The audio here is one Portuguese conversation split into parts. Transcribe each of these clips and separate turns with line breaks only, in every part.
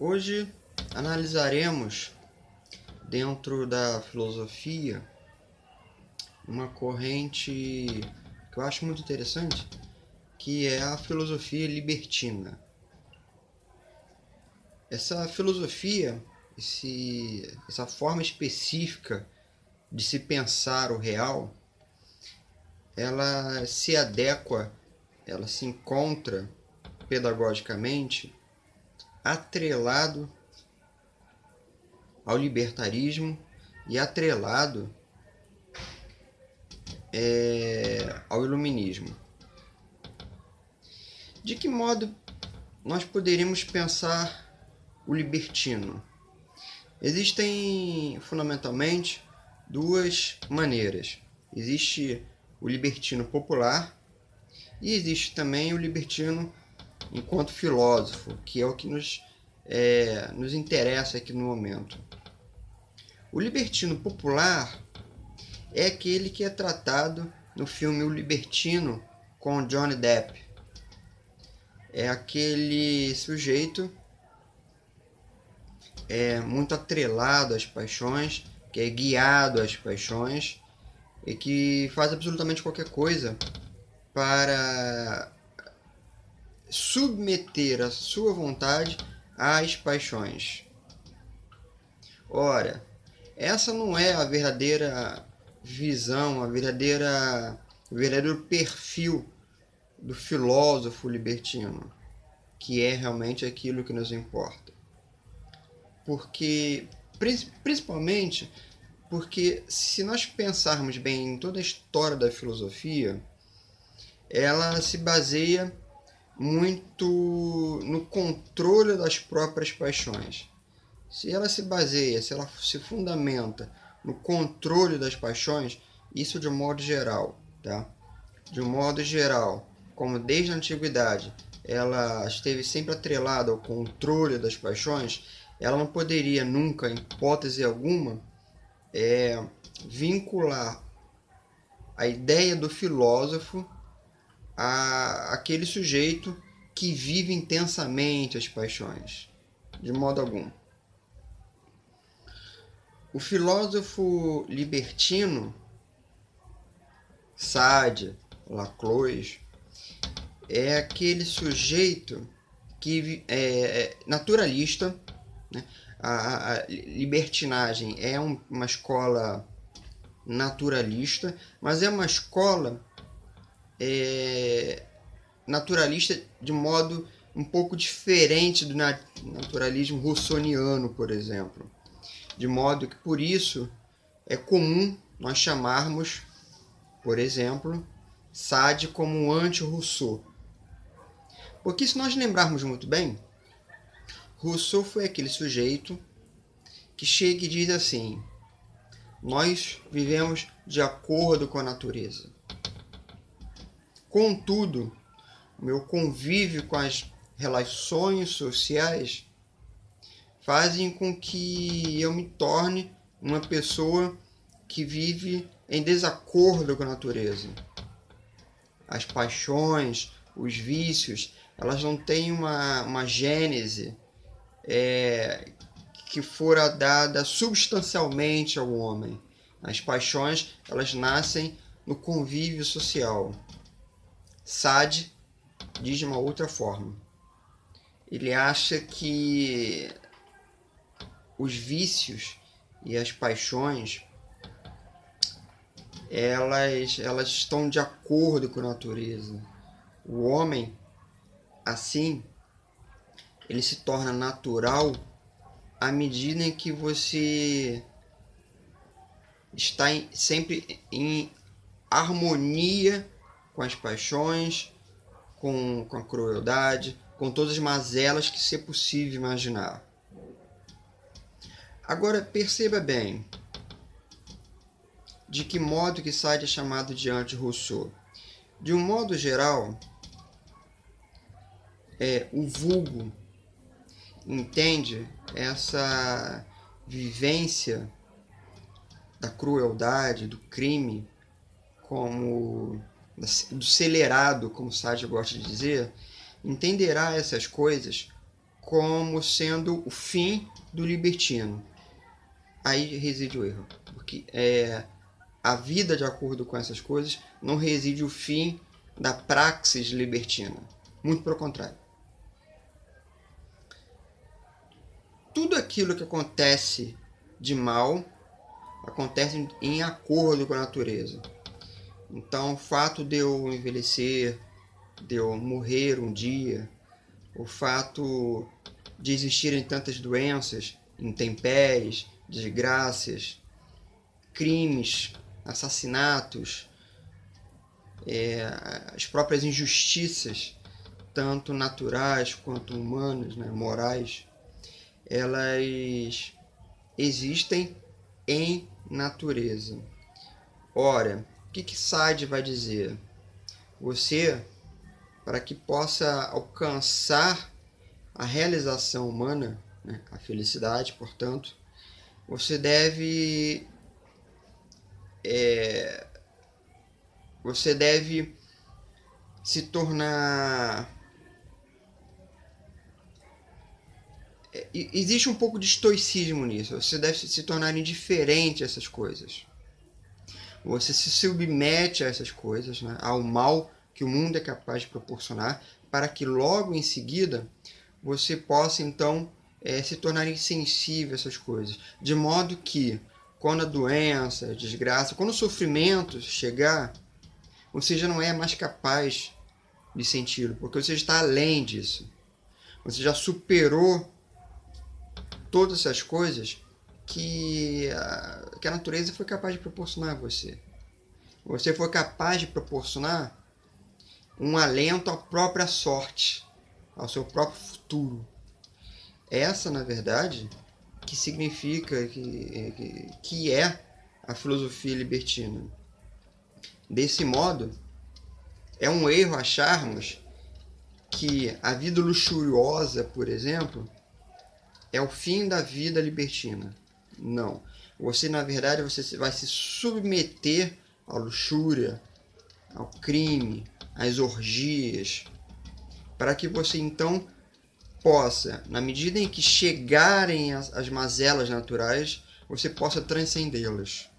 Hoje analisaremos, dentro da filosofia, uma corrente que eu acho muito interessante, que é a filosofia libertina. Essa filosofia, essa forma específica de se pensar o real, ela se adequa, ela se encontra pedagogicamente atrelado ao libertarismo e atrelado ao iluminismo. De que modo nós poderíamos pensar o libertino? Existem fundamentalmente duas maneiras. Existe o libertino popular e existe também o libertino enquanto filósofo, que é o que nos interessa aqui no momento. O libertino popular é aquele que é tratado no filme O Libertino com Johnny Depp. É aquele sujeito muito atrelado às paixões, que é guiado às paixões e que faz absolutamente qualquer coisa para submeter a sua vontade às paixões. Ora, essa não é a verdadeira visão, o verdadeiro perfil do filósofo libertino, que é realmente aquilo que nos importa. Principalmente porque, se nós pensarmos bem em toda a história da filosofia, ela se baseia muito no controle das próprias paixões. Se ela se fundamenta no controle das paixões, isso de um modo geral, tá? De um modo geral, como desde a antiguidade ela esteve sempre atrelada ao controle das paixões, ela não poderia nunca, em hipótese alguma, vincular a ideia do filósofo àquele sujeito que vive intensamente as paixões, de modo algum. O filósofo libertino, Sade, Lacroix, é aquele sujeito que é naturalista, né? A libertinagem é uma escola naturalista, mas é uma escola naturalista de modo um pouco diferente do naturalismo russoniano, por exemplo. De modo que, por isso, é comum nós chamarmos, por exemplo, Sade como um anti-Rousseau. Porque, se nós lembrarmos muito bem, Rousseau foi aquele sujeito que chega e diz assim: nós vivemos de acordo com a natureza. Contudo, o meu convívio com as relações sociais fazem com que eu me torne uma pessoa que vive em desacordo com a natureza. As paixões, os vícios, elas não têm uma gênese que fora dada substancialmente ao homem. As paixões, elas nascem no convívio social. Sade diz de uma outra forma. Ele acha que os vícios e as paixões elas estão de acordo com a natureza. O homem, assim, ele se torna natural à medida em que você está sempre em harmonia com as paixões, com a crueldade, com todas as mazelas que seja possível imaginar. Agora, perceba bem de que modo que Sade é chamado de anti-Rousseau. De um modo geral, o vulgo entende essa vivência da crueldade, do crime, como do celerado, como Sade gosta de dizer, entenderá essas coisas como sendo o fim do libertino. Aí reside o erro, porque a vida, de acordo com essas coisas, não reside o fim da praxis libertina. Muito pelo contrário. Tudo aquilo que acontece de mal acontece em acordo com a natureza. Então, o fato de eu envelhecer, de eu morrer um dia, o fato de existirem tantas doenças, intempéries, desgraças, crimes, assassinatos, as próprias injustiças, tanto naturais quanto humanas, né, morais, elas existem em natureza. Ora, o que Sade vai dizer? Você, para que possa alcançar a realização humana, né, a felicidade, portanto, você deve se tornar... Existe um pouco de estoicismo nisso. Você deve se tornar indiferente a essas coisas. Você se submete a essas coisas, né, ao mal que o mundo é capaz de proporcionar, para que logo em seguida você possa então se tornar insensível a essas coisas. De modo que quando a doença, a desgraça, quando o sofrimento chegar, você já não é mais capaz de senti-lo, porque você está além disso. Você já superou todas essas coisas que a natureza foi capaz de proporcionar a você. Você foi capaz de proporcionar um alento à própria sorte, ao seu próprio futuro. Essa, na verdade, que significa, que é a filosofia libertina. Desse modo, é um erro acharmos que a vida luxuriosa, por exemplo, é o fim da vida libertina. Não. Você, na verdade, você vai se submeter à luxúria, ao crime, às orgias, para que você então possa, na medida em que chegarem as mazelas naturais, você possa transcendê-las.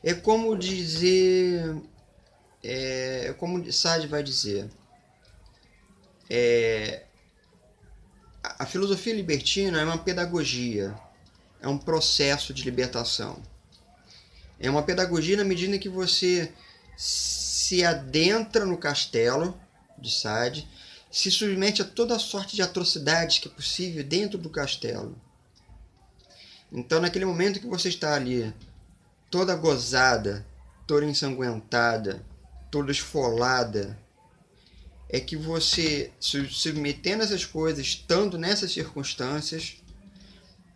É como dizer, como Sade vai dizer, a filosofia libertina é uma pedagogia, é um processo de libertação. É uma pedagogia na medida em que você se adentra no castelo de Sade, se submete a toda sorte de atrocidades que é possível dentro do castelo. Então, naquele momento que você está ali, toda gozada, toda ensanguentada, toda esfolada, é que você, se submetendo a essas coisas, estando nessas circunstâncias,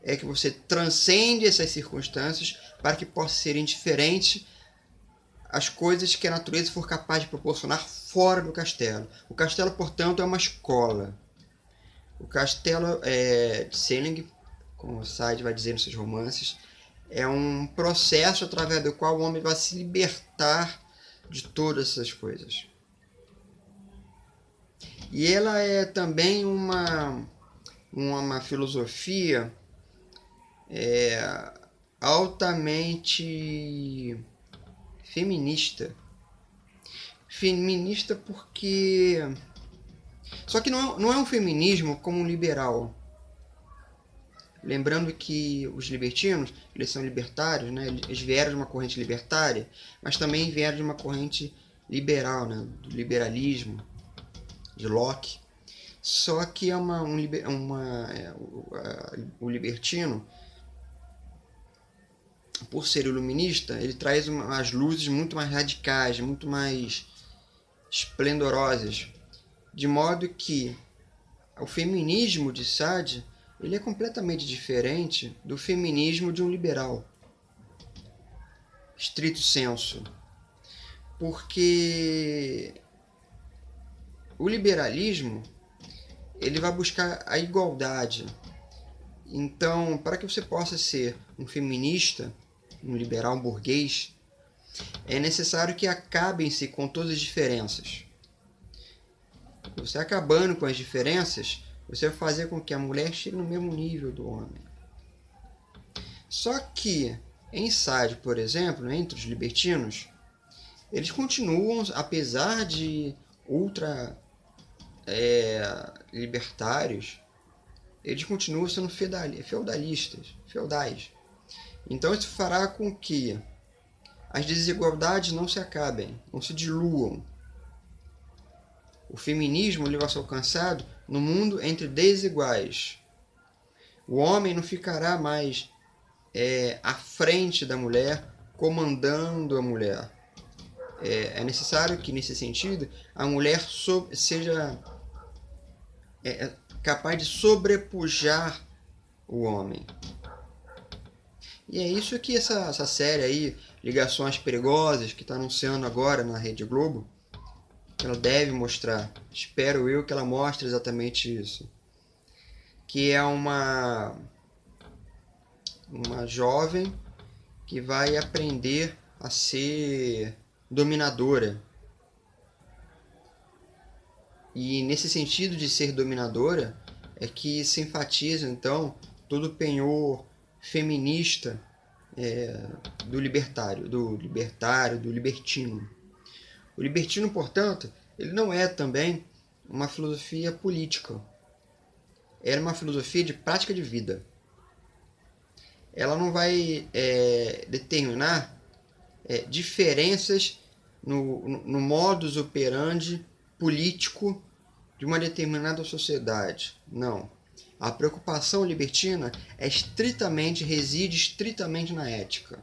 é que você transcende essas circunstâncias para que possa ser indiferente às coisas que a natureza for capaz de proporcionar fora do castelo. O castelo, portanto, é uma escola. O castelo de Selling, como o Sade vai dizer nos seus romances, é um processo através do qual o homem vai se libertar de todas essas coisas. E ela é também uma filosofia altamente feminista. Feminista porque... Só que não é um feminismo como um liberal. Lembrando que os libertinos, eles são libertários, né? Eles vieram de uma corrente libertária, mas também vieram de uma corrente liberal, né? Do liberalismo, de Locke. Só que o libertino, por ser iluminista, ele traz umas luzes muito mais radicais, muito mais esplendorosas, de modo que o feminismo de Sade, ele é completamente diferente do feminismo de um liberal, stricto sensu, porque o liberalismo, ele vai buscar a igualdade. Então, para que você possa ser um feminista, um liberal, um burguês, é necessário que acabem-se com todas as diferenças. Você acabando com as diferenças, você vai fazer com que a mulher chegue no mesmo nível do homem. Só que em Sade, por exemplo, entre os libertinos, eles continuam, apesar de ultra libertários, eles continuam sendo feudais. Então isso fará com que as desigualdades não se acabem, não se diluam. O feminismo ele vai ser alcançado no mundo entre desiguais. O homem não ficará mais à frente da mulher, comandando a mulher. É necessário que, nesse sentido, a mulher seja capaz de sobrepujar o homem. E é isso que essa série aí, Ligações Perigosas, que está anunciando agora na Rede Globo, ela deve mostrar. Espero eu que ela mostre exatamente isso. Que é uma jovem que vai aprender a ser dominadora. E nesse sentido de ser dominadora é que se enfatiza então todo o penhor feminista do libertino. O libertino, portanto, ele não é também uma filosofia política. É uma filosofia de prática de vida. Ela não vai determinar diferenças no modus operandi político de uma determinada sociedade. Não. A preocupação libertina reside estritamente na ética.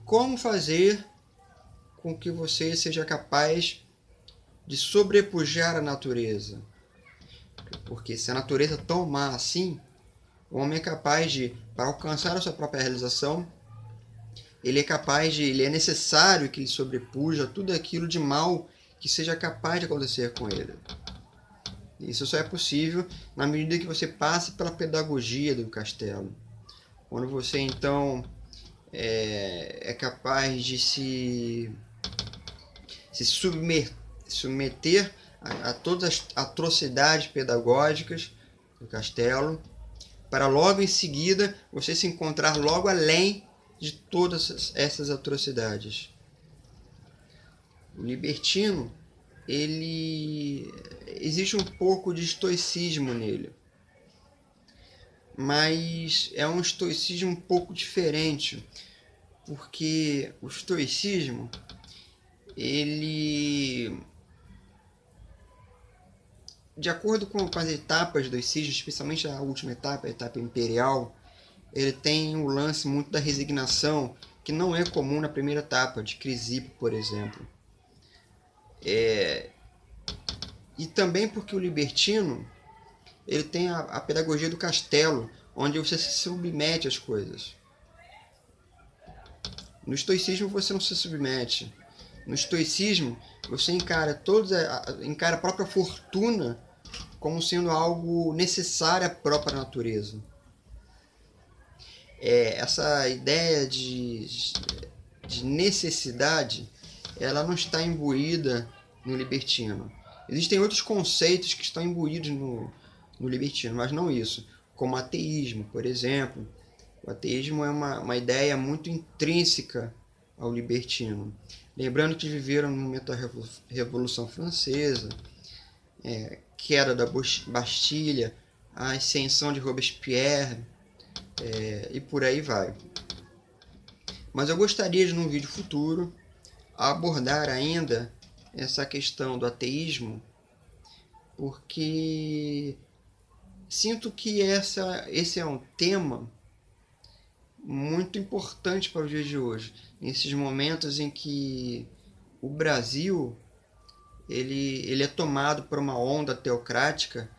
Como fazer com que você seja capaz de sobrepujar a natureza? Porque se a natureza tão má assim, o homem é capaz de, para alcançar a sua própria realização, ele é necessário que ele sobrepuja tudo aquilo de mal que seja capaz de acontecer com ele. Isso só é possível na medida que você passe pela pedagogia do castelo. Quando você, então, é capaz de se submeter a todas as atrocidades pedagógicas do castelo, para logo em seguida você se encontrar logo além de todas essas atrocidades. O libertino, existe um pouco de estoicismo nele, mas é um estoicismo um pouco diferente, porque o estoicismo ele, de acordo com as etapas dos signos, especialmente a última etapa, a etapa imperial, ele tem um lance muito da resignação, que não é comum na primeira etapa, de Crisipo, por exemplo. E também porque o libertino ele tem a pedagogia do castelo, onde você se submete às coisas. No estoicismo você não se submete. No estoicismo você encara a própria fortuna como sendo algo necessário à própria natureza. Essa ideia de necessidade, ela não está imbuída no libertino. Existem outros conceitos que estão imbuídos no libertino, mas não isso, como ateísmo, por exemplo. O ateísmo é uma ideia muito intrínseca ao libertino. Lembrando que viveram no momento da Revolução Francesa, queda da Bastilha, a ascensão de Robespierre, e por aí vai. Mas eu gostaria de, num vídeo futuro, abordar ainda essa questão do ateísmo, porque sinto que esse é um tema muito importante para os dias de hoje, nesses momentos em que o Brasil ele é tomado por uma onda teocrática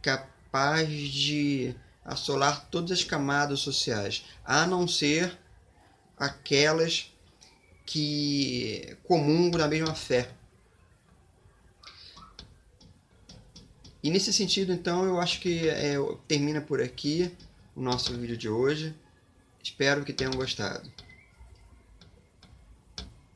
capaz de assolar todas as camadas sociais, a não ser aquelas que comungam da mesma fé. E nesse sentido, então, eu acho que termina por aqui o nosso vídeo de hoje. Espero que tenham gostado.